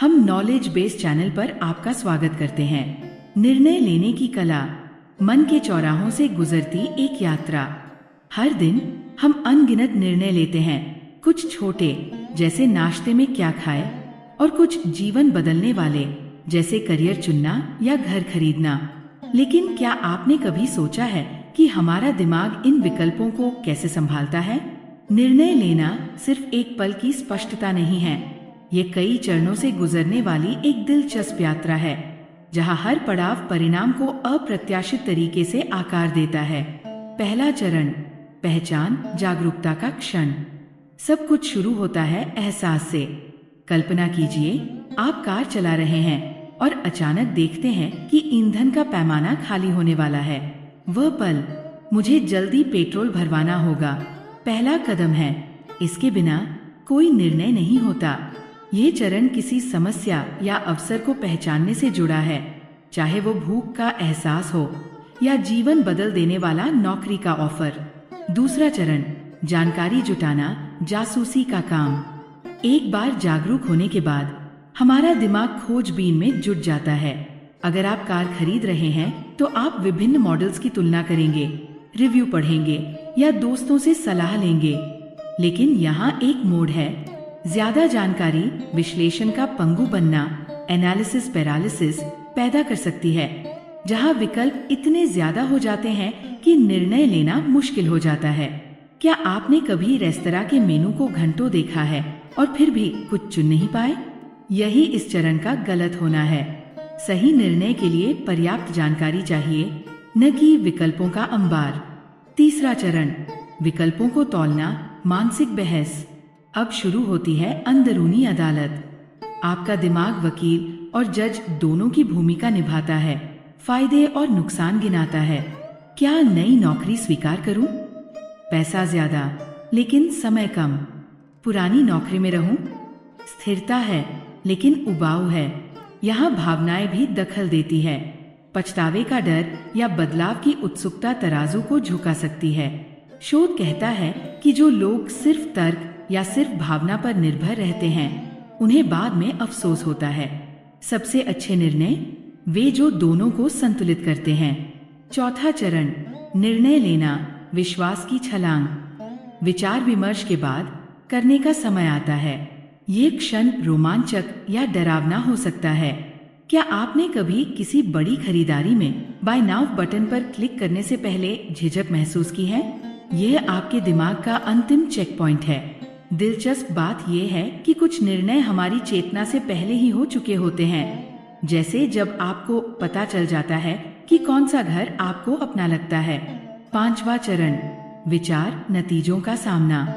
हम knowledge based channel पर आपका स्वागत करते हैं। निर्णय लेने की कला, मन के चौराहों से गुजरती एक यात्रा। हर दिन हम अनगिनत निर्णय लेते हैं, कुछ छोटे जैसे नाश्ते में क्या खाए, और कुछ जीवन बदलने वाले जैसे करियर चुनना या घर खरीदना। लेकिन क्या आपने कभी सोचा है कि हमारा दिमाग इन विकल्पों को कैसे संभालता है? निर्णय लेना सिर्फ एक पल की स्पष्टता नहीं है, ये कई चरणों से गुजरने वाली एक दिलचस्प यात्रा है, जहां हर पड़ाव परिणाम को अप्रत्याशित तरीके से आकार देता है। पहला चरण, पहचान जागरूकता का क्षण। सब कुछ शुरू होता है एहसास से। कल्पना कीजिए, आप कार चला रहे हैं और अचानक देखते हैं कि ईंधन का पैमाना खाली होने वाला है। वह पल, मुझे जल्दी पेट्रोल भरवाना होगा, पहला कदम है। इसके बिना कोई निर्णय नहीं होता। ये चरण किसी समस्या या अवसर को पहचानने से जुड़ा है, चाहे वो भूख का एहसास हो या जीवन बदल देने वाला नौकरी का ऑफर। दूसरा चरण, जानकारी जुटाना, जासूसी का काम। एक बार जागरूक होने के बाद हमारा दिमाग खोजबीन में जुट जाता है। अगर आप कार खरीद रहे हैं तो आप विभिन्न मॉडल्स की तुलना करेंगे, रिव्यू पढ़ेंगे या दोस्तों से सलाह लेंगे। लेकिन यहाँ एक मोड़ है, ज्यादा जानकारी विश्लेषण का पंगु बनना, एनालिसिस पैरालिसिस पैदा कर सकती है, जहाँ विकल्प इतने ज्यादा हो जाते हैं कि निर्णय लेना मुश्किल हो जाता है। क्या आपने कभी रेस्तरां के मेनू को घंटों देखा है और फिर भी कुछ चुन नहीं पाए? यही इस चरण का गलत होना है। सही निर्णय के लिए पर्याप्त जानकारी चाहिए, न कि विकल्पों का अंबार। तीसरा चरण, विकल्पों को तौलना, मानसिक बहस। अब शुरू होती है अंदरूनी अदालत। आपका दिमाग वकील और जज दोनों की भूमिका निभाता है, फायदे और नुकसान गिनाता है। क्या नई नौकरी स्वीकार करूं? पैसा ज्यादा लेकिन समय कम। पुरानी नौकरी में रहूं? स्थिरता है लेकिन उबाऊ है। यहाँ भावनाएं भी दखल देती है। पछतावे का डर या बदलाव की उत्सुकता तराजू को झुका सकती है। शोध कहता है कि जो लोग सिर्फ तर्क या सिर्फ भावना पर निर्भर रहते हैं, उन्हें बाद में अफसोस होता है। सबसे अच्छे निर्णय वे जो दोनों को संतुलित करते हैं। चौथा चरण, निर्णय लेना, विश्वास की छलांग। विचार विमर्श के बाद करने का समय आता है। ये क्षण रोमांचक या डरावना हो सकता है। क्या आपने कभी किसी बड़ी खरीदारी में बाय नाउ बटन पर क्लिक करने से पहले झिझक महसूस की है? यह आपके दिमाग का अंतिम चेक पॉइंट है। दिलचस्प बात यह है कि कुछ निर्णय हमारी चेतना से पहले ही हो चुके होते हैं, जैसे जब आपको पता चल जाता है कि कौन सा घर आपको अपना लगता है। पांचवा चरण, विचार नतीजों का सामना।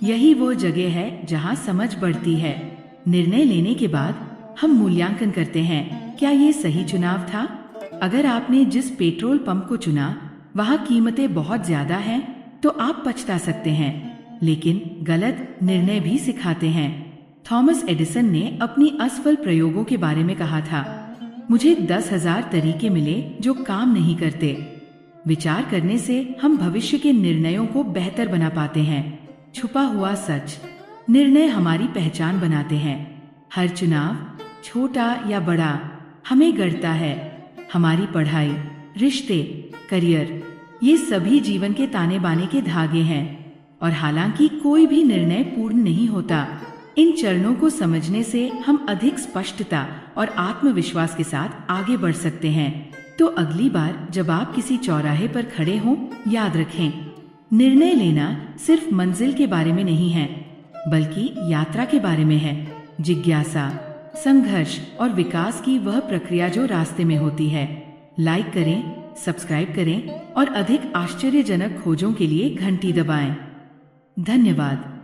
यही वो जगह है जहां समझ बढ़ती है। निर्णय लेने के बाद हम मूल्यांकन करते हैं, क्या ये सही चुनाव था? अगर आपने जिस पेट्रोल पंप को चुना वहां कीमतें बहुत ज्यादा हैं, तो आप पछता सकते हैं। लेकिन गलत निर्णय भी सिखाते हैं। थॉमस एडिसन ने अपनी असफल प्रयोगों के बारे में कहा था, मुझे 10,000 तरीके मिले जो काम नहीं करते। विचार करने से हम भविष्य के निर्णयों को बेहतर बना पाते हैं। छुपा हुआ सच, निर्णय हमारी पहचान बनाते हैं। हर चुनाव, छोटा या बड़ा, हमें गढ़ता है। हमारी पढ़ाई, रिश्ते, करियर, ये सभी जीवन के ताने बाने के धागे हैं। और हालांकि कोई भी निर्णय पूर्ण नहीं होता, इन चरणों को समझने से हम अधिक स्पष्टता और आत्मविश्वास के साथ आगे बढ़ सकते हैं। तो अगली बार जब आप किसी चौराहे पर खड़े हों, याद रखें, निर्णय लेना सिर्फ मंजिल के बारे में नहीं है, बल्कि यात्रा के बारे में है। जिज्ञासा, संघर्ष और विकास की वह प्रक्रिया जो रास्ते में होती है। लाइक करें, सब्सक्राइब करें और अधिक आश्चर्यजनक खोजों के लिए घंटी दबाएं। धन्यवाद।